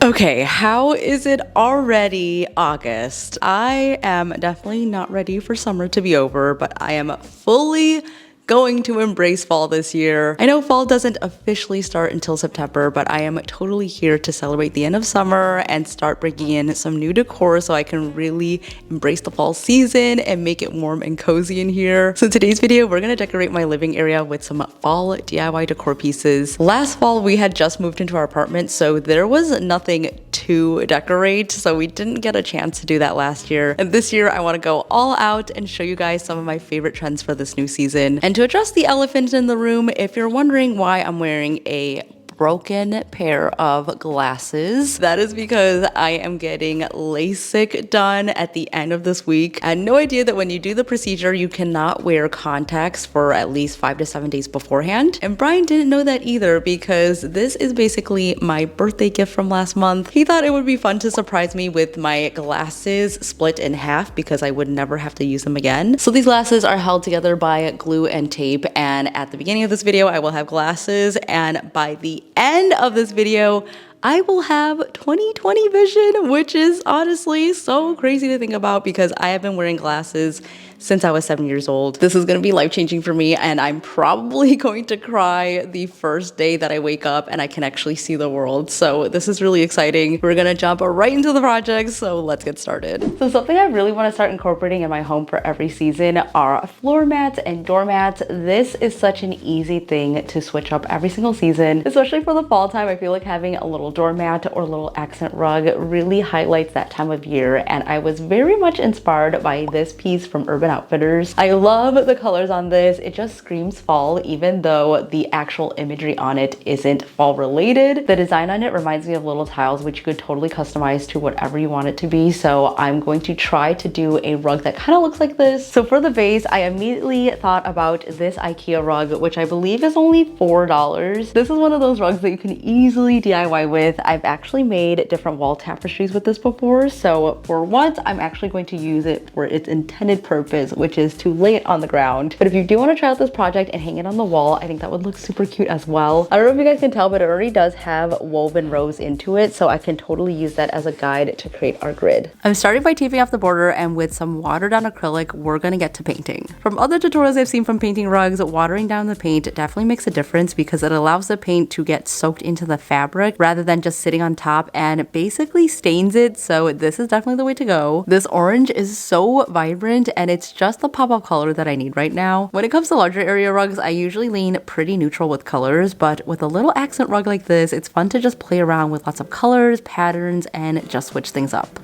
Okay, how is it already August? I am definitely not ready for summer to be over, but I am fully going to embrace fall this year. I know fall doesn't officially start until September, but I am totally here to celebrate the end of summer and start bringing in some new decor so I can really embrace the fall season and make it warm and cozy in here. So in today's video, we're gonna decorate my living area with some fall DIY decor pieces. Last fall, we had just moved into our apartment, so there was nothing to decorate, so we didn't get a chance to do that last year. And this year, I wanna go all out and show you guys some of my favorite trends for this new season. And to address the elephant in the room, if you're wondering why I'm wearing a broken pair of glasses, that is because I am getting LASIK done at the end of this week. I had no idea that when you do the procedure, you cannot wear contacts for at least 5 to 7 days beforehand. And Brian didn't know that either because this is basically my birthday gift from last month. He thought it would be fun to surprise me with my glasses split in half because I would never have to use them again. So these glasses are held together by glue and tape, and at the beginning of this video, I will have glasses, and by the end of this video, I will have 20/20 vision, which is honestly so crazy to think about because I have been wearing glasses since I was 7 years old. This is gonna be life-changing for me, and I'm probably going to cry the first day that I wake up and I can actually see the world. So this is really exciting. We're gonna jump right into the project, so let's get started. So something I really wanna start incorporating in my home for every season are floor mats and doormats. This is such an easy thing to switch up every single season, especially for the fall time. I feel like having a little doormat or a little accent rug really highlights that time of year, and I was very much inspired by this piece from Urban Outfitters. I love the colors on this. It just screams fall, even though the actual imagery on it isn't fall related. The design on it reminds me of little tiles, which you could totally customize to whatever you want it to be. So I'm going to try to do a rug that kind of looks like this. So for the base, I immediately thought about this IKEA rug, which I believe is only $4. This is one of those rugs that you can easily DIY with. I've actually made different wall tapestries with this before. So for once, I'm actually going to use it for its intended purpose, which is to lay it on the ground. But if you do want to try out this project and hang it on the wall, I think that would look super cute as well. I don't know if you guys can tell, but it already does have woven rows into it, so I can totally use that as a guide to create our grid. I'm starting by taping off the border, and with some watered down acrylic, we're gonna get to painting. From other tutorials I've seen from painting rugs, watering down the paint definitely makes a difference because it allows the paint to get soaked into the fabric rather than just sitting on top and basically stains it, so this is definitely the way to go. This orange is so vibrant, and it's just the pop of color that I need right now. When it comes to larger area rugs, I usually lean pretty neutral with colors, but with a little accent rug like this, it's fun to just play around with lots of colors, patterns, and just switch things up.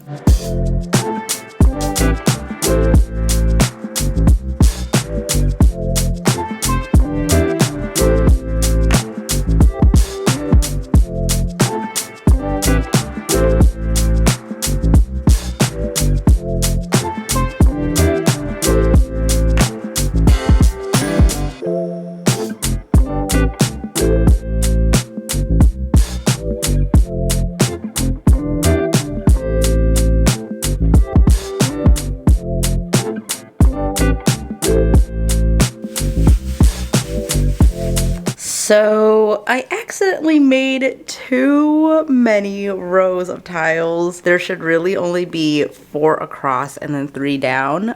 So I accidentally made too many rows of tiles. There should really only be 4 across and then 3 down.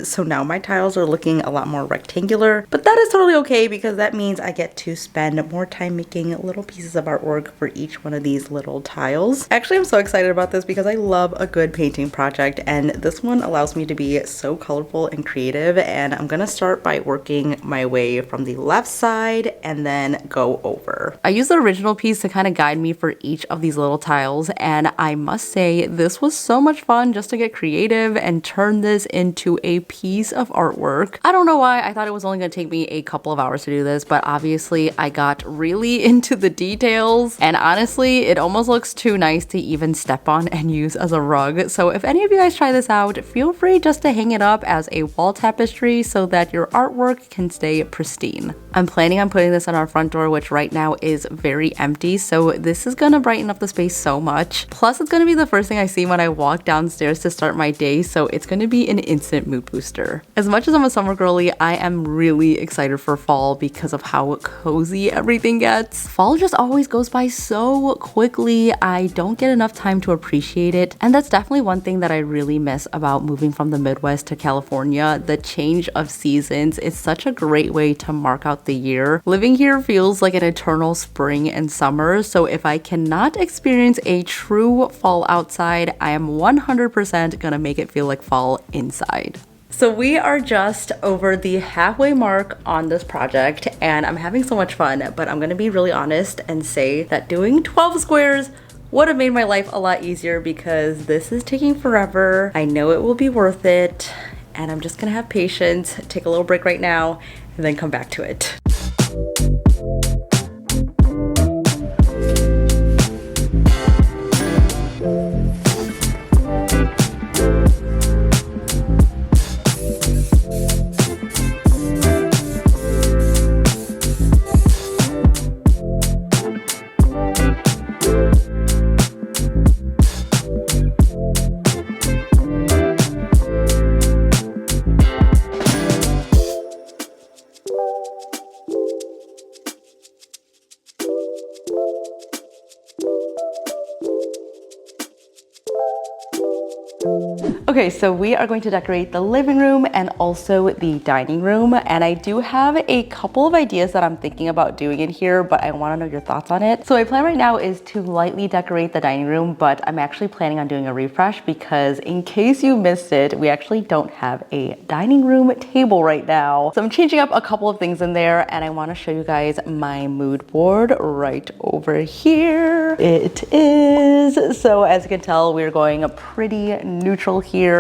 So now my tiles are looking a lot more rectangular, but that is totally okay because that means I get to spend more time making little pieces of artwork for each one of these little tiles. Actually, I'm so excited about this because I love a good painting project, and this one allows me to be so colorful and creative. And I'm gonna start by working my way from the left side and then go over. I used the original piece to kind of guide me for each of these little tiles, and I must say this was so much fun just to get creative and turn this into a piece of artwork. I don't know why I thought it was only going to take me a couple of hours to do this, but obviously I got really into the details, and honestly it almost looks too nice to even step on and use as a rug. So if any of you guys try this out, feel free just to hang it up as a wall tapestry so that your artwork can stay pristine. I'm planning on putting this on our front door, which right right now is very empty, so this is gonna brighten up the space so much. Plus, it's gonna be the first thing I see when I walk downstairs to start my day, so it's gonna be an instant mood booster. As much as I'm a summer girly, I am really excited for fall because of how cozy everything gets. Fall just always goes by so quickly. I don't get enough time to appreciate it, and that's definitely one thing that I really miss about moving from the Midwest to California. The change of seasons is such a great way to mark out the year. Living here feels like an eternal spring and summer, so if I cannot experience a true fall outside, I am 100% gonna make it feel like fall inside. So we are just over the halfway mark on this project and I'm having so much fun, but I'm gonna be really honest and say that doing 12 squares would have made my life a lot easier because this is taking forever. I know it will be worth it and I'm just gonna have patience, take a little break right now and then come back to it. Okay, so we are going to decorate the living room and also the dining room, and I do have a couple of ideas that I'm thinking about doing in here, but I want to know your thoughts on it. So my plan right now is to lightly decorate the dining room, but I'm actually planning on doing a refresh because in case you missed it, we actually don't have a dining room table right now. So I'm changing up a couple of things in there and I want to show you guys my mood board right over here. It is. So as you can tell, we're going pretty neutral here.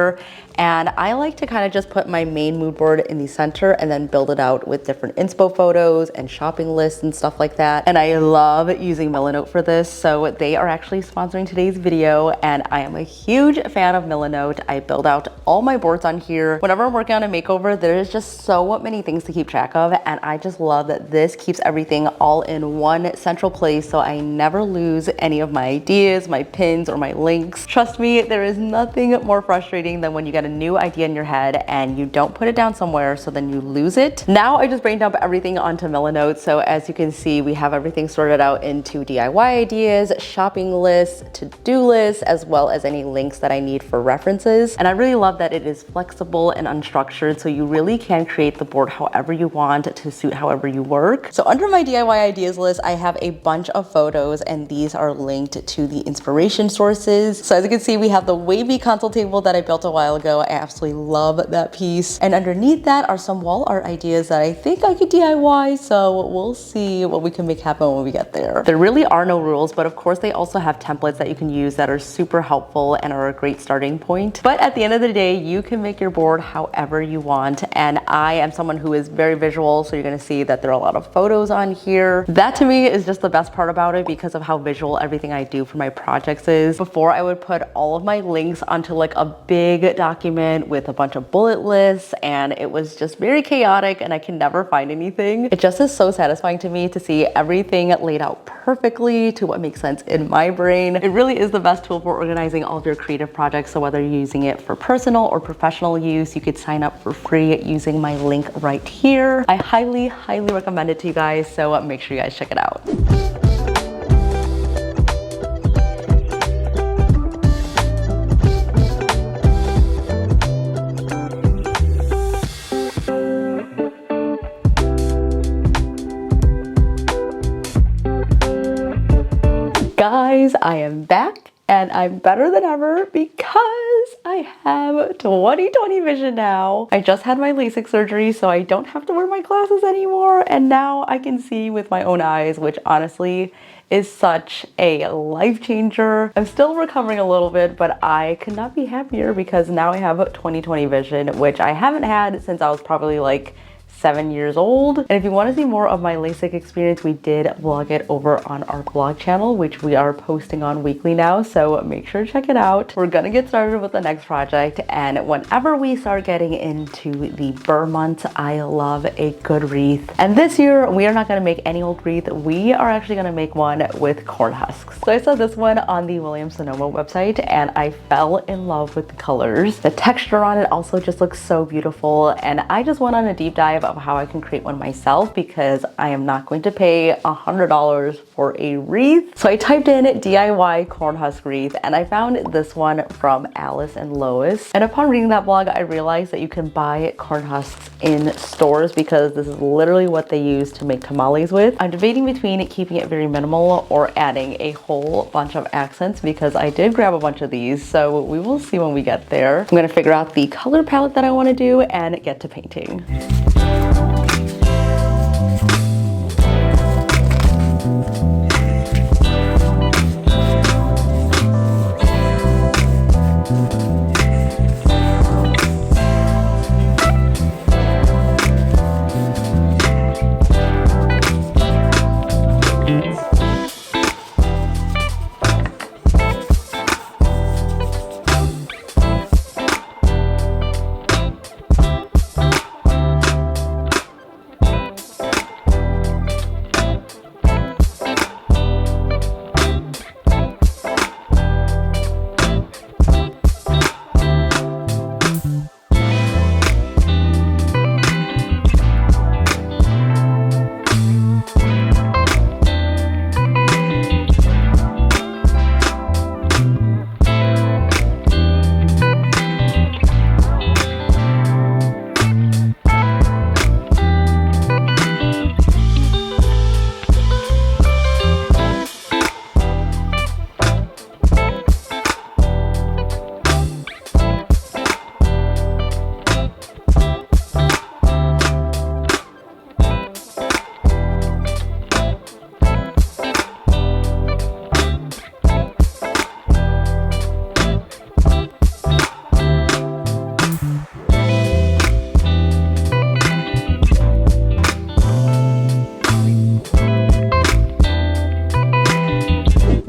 And I like to kind of just put my main mood board in the center and then build it out with different inspo photos and shopping lists and stuff like that. And I love using Milanote for this. So they are actually sponsoring today's video and I am a huge fan of Milanote. I build out all my boards on here. Whenever I'm working on a makeover, there's just so many things to keep track of. And I just love that this keeps everything all in one central place so I never lose any of my ideas, my pins, or my links. Trust me, there is nothing more frustrating than when you get a new idea in your head and you don't put it down somewhere, so then you lose it. Now I just brain dump everything onto Milanote. So as you can see, we have everything sorted out into DIY ideas, shopping lists, to-do lists, as well as any links that I need for references. And I really love that it is flexible and unstructured, so you really can create the board however you want to suit however you work. So under my DIY ideas list, I have a bunch of photos and these are linked to the inspiration sources. So as you can see, we have the wavy console table that I built a while ago. I absolutely love that piece. And underneath that are some wall art ideas that I think I could DIY, so we'll see what we can make happen when we get there. There really are no rules, but of course they also have templates that you can use that are super helpful and are a great starting point. But at the end of the day, you can make your board however you want. And I am someone who is very visual, so you're gonna see that there are a lot of photos on here. That to me is just the best part about it because of how visual everything I do for my projects is. Before I would put all of my links onto like a big document with a bunch of bullet lists and it was just very chaotic and I can never find anything. It just is so satisfying to me to see everything laid out perfectly to what makes sense in my brain. It really is the best tool for organizing all of your creative projects. So whether you're using it for personal or professional use, you could sign up for free using my link right here. I highly, highly recommend it to you guys. So make sure you guys check it out. Guys, I am back and I'm better than ever because I have 20/20 vision now. I just had my LASIK surgery, so I don't have to wear my glasses anymore, and now I can see with my own eyes, which honestly is such a life changer. I'm still recovering a little bit, but I could not be happier because now I have 20/20 vision, which I haven't had since I was probably like 7 years old. And if you want to see more of my LASIK experience, we did vlog it over on our blog channel, which we are posting on weekly now, so make sure to check it out. We're gonna get started with the next project, and whenever we start getting into the burr months, I love a good wreath. And this year, we are not gonna make any old wreath. We are actually gonna make one with corn husks. So I saw this one on the Williams-sonoma website, and I fell in love with the colors. The texture on it also just looks so beautiful, and I just went on a deep dive of how I can create one myself because I am not going to pay $100 for a wreath. So I typed in DIY corn husk wreath, and I found this one from Alice and Lois. And upon reading that blog, I realized that you can buy corn husks in stores because this is literally what they use to make tamales with. I'm debating between keeping it very minimal or adding a whole bunch of accents because I did grab a bunch of these, so we will see when we get there. I'm gonna figure out the color palette that I want to do and get to painting.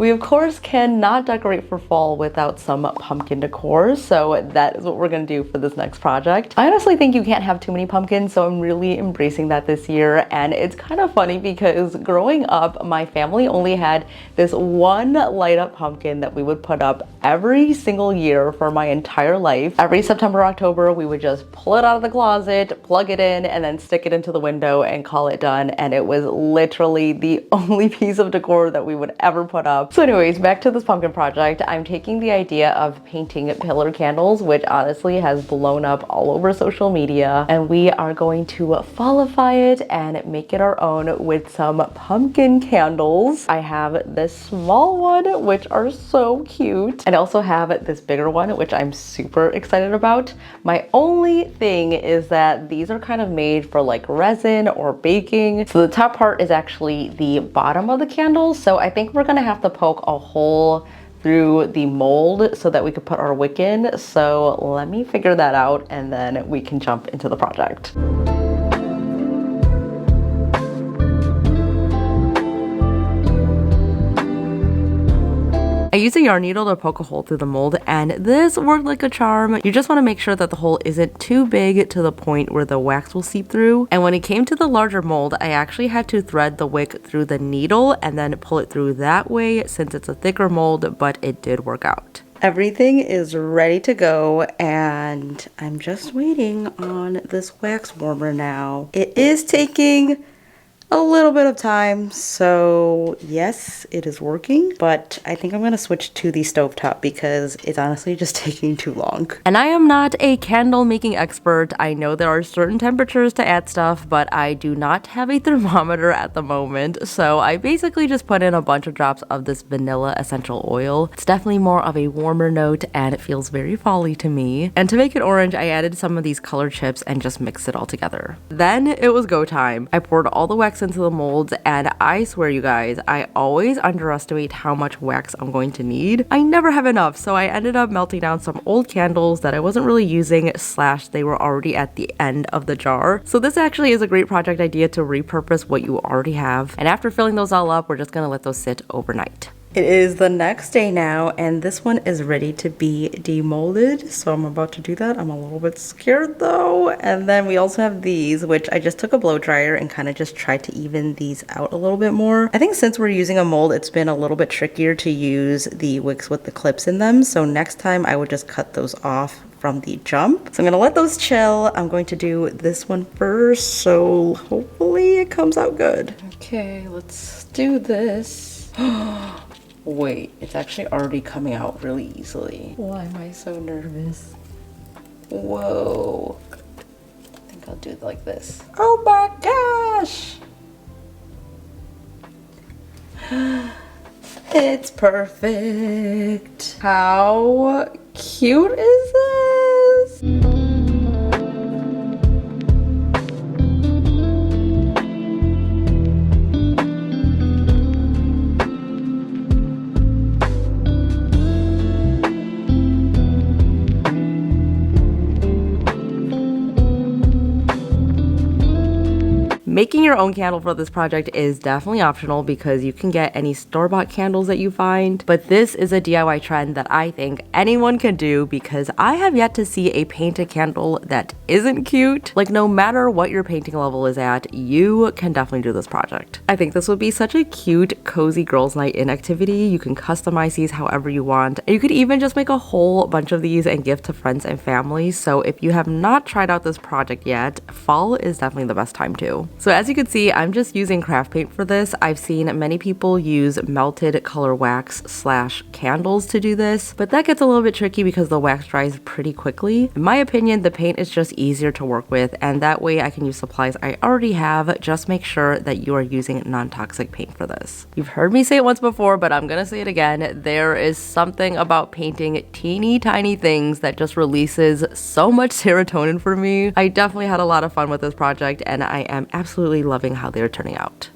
We of course cannot decorate for fall without some pumpkin decor, so that is what we're gonna do for this next project. I honestly think you can't have too many pumpkins, so I'm really embracing that this year. And it's kind of funny because growing up, my family only had this one light up pumpkin that we would put up every single year for my entire life. Every September, October, we would just pull it out of the closet, plug it in, and then stick it into the window and call it done. And it was literally the only piece of decor that we would ever put up. So anyways, back to this pumpkin project. I'm taking the idea of painting pillar candles, which honestly has blown up all over social media, and we are going to fallify it and make it our own with some pumpkin candles. I have this small one, which are so cute, and I also have this bigger one, which I'm super excited about. My only thing is that these are kind of made for like resin or baking. So the top part is actually the bottom of the candle, so I think we're gonna have to poke a hole through the mold so that we could put our wick in. So let me figure that out and then we can jump into the project. I used a yarn needle to poke a hole through the mold, and this worked like a charm. You just want to make sure that the hole isn't too big to the point where the wax will seep through. And when it came to the larger mold, I actually had to thread the wick through the needle and then pull it through that way since it's a thicker mold, but it did work out. Everything is ready to go, and I'm just waiting on this wax warmer now. It is taking a little bit of time, so yes, it is working, but I think I'm gonna switch to the stovetop because it's honestly just taking too long. And I am not a candle making expert. I know there are certain temperatures to add stuff, but I do not have a thermometer at the moment, so I basically just put in a bunch of drops of this vanilla essential oil. It's definitely more of a warmer note and it feels very fall-y to me. And to make it orange, I added some of these color chips and just mixed it all together. Then it was go time. I poured all the wax wax into the molds, and I swear you guys, I always underestimate how much wax I'm going to need. I never have enough, so I ended up melting down some old candles that I wasn't really using / they were already at the end of the jar. So this actually is a great project idea to repurpose what you already have. And after filling those all up, we're just gonna let those sit overnight. It is the next day now, and this one is ready to be demolded, so I'm about to do that. I'm a little bit scared though. And then we also have these, which I just took a blow dryer and kind of just tried to even these out a little bit more. I think since we're using a mold, it's been a little bit trickier to use the wicks with the clips in them, so next time I would just cut those off from the jump. So I'm gonna let those chill. I'm going to do this one first, so hopefully it comes out good. Okay, let's do this. Wait, it's actually already coming out really easily. Why am I so nervous? Whoa. I think I'll do it like this. Oh my gosh! It's perfect. How cute is this? Making your own candle for this project is definitely optional because you can get any store-bought candles that you find, but this is a DIY trend that I think anyone can do because I have yet to see a painted candle that isn't cute. Like, no matter what your painting level is at, you can definitely do this project. I think this would be such a cute, cozy girls' night in activity. You can customize these however you want. And you could even just make a whole bunch of these and gift to friends and family. So if you have not tried out this project yet, fall is definitely the best time too. So as you can see, I'm just using craft paint for this. I've seen many people use melted color wax / candles to do this, but that gets a little bit tricky because the wax dries pretty quickly. In my opinion, the paint is just easier to work with, and that way I can use supplies I already have. Just make sure that you are using non-toxic paint for this. You've heard me say it once before, but I'm gonna say it again. There is something about painting teeny tiny things that just releases so much serotonin for me. I definitely had a lot of fun with this project, and I am absolutely loving how they're turning out.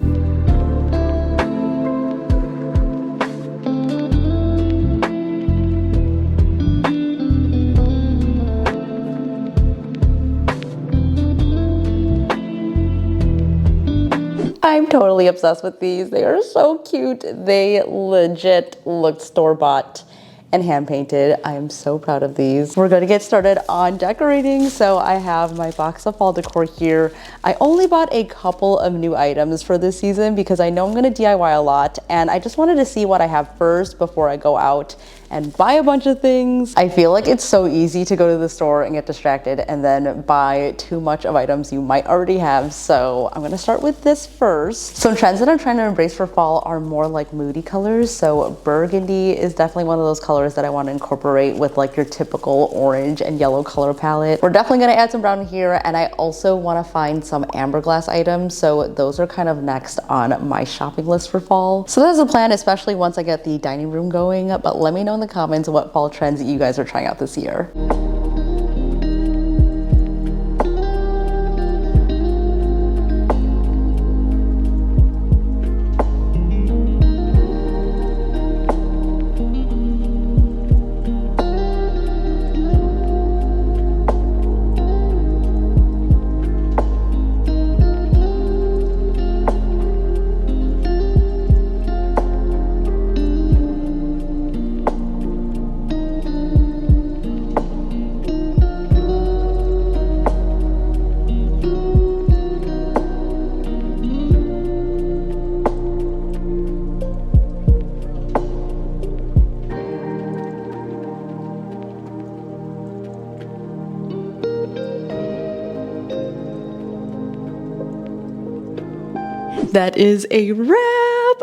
I'm totally obsessed with these. They are so cute. They legit look store-bought and hand painted. I am so proud of these. We're gonna get started on decorating. So I have my box of fall decor here. I only bought a couple of new items for this season because I know I'm gonna DIY a lot, and I just wanted to see what I have first before I go out and buy a bunch of things. I feel like it's so easy to go to the store and get distracted and then buy too much of items you might already have. So I'm gonna start with this first. Some trends that I'm trying to embrace for fall are more like moody colors. So burgundy is definitely one of those colors that I want to incorporate with like your typical orange and yellow color palette. We're definitely gonna add some brown here, and I also want to find some amber glass items. So those are kind of next on my shopping list for fall. So that's a plan, especially once I get the dining room going. But let me know in the comments what fall trends you guys are trying out this year. That is a wrap.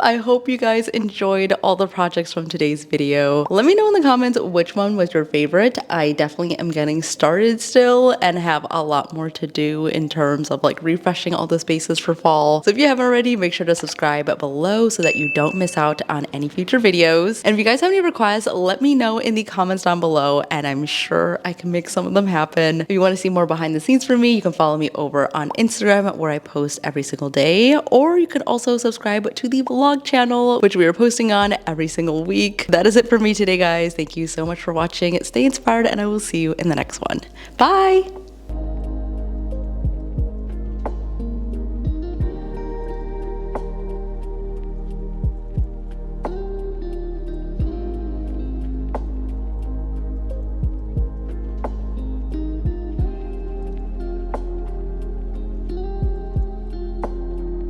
I hope you guys enjoyed all the projects from today's video. Let me know in the comments which one was your favorite. I definitely am getting started still and have a lot more to do in terms of like refreshing all the spaces for fall. So if you haven't already, make sure to subscribe below so that you don't miss out on any future videos. And if you guys have any requests, let me know in the comments down below and I'm sure I can make some of them happen. If you want to see more behind the scenes from me, you can follow me over on Instagram where I post every single day, or you can also subscribe to the vlog channel, which we are posting on every single week. That is it for me today, guys. Thank you so much for watching. Stay inspired and I will see you in the next one. Bye!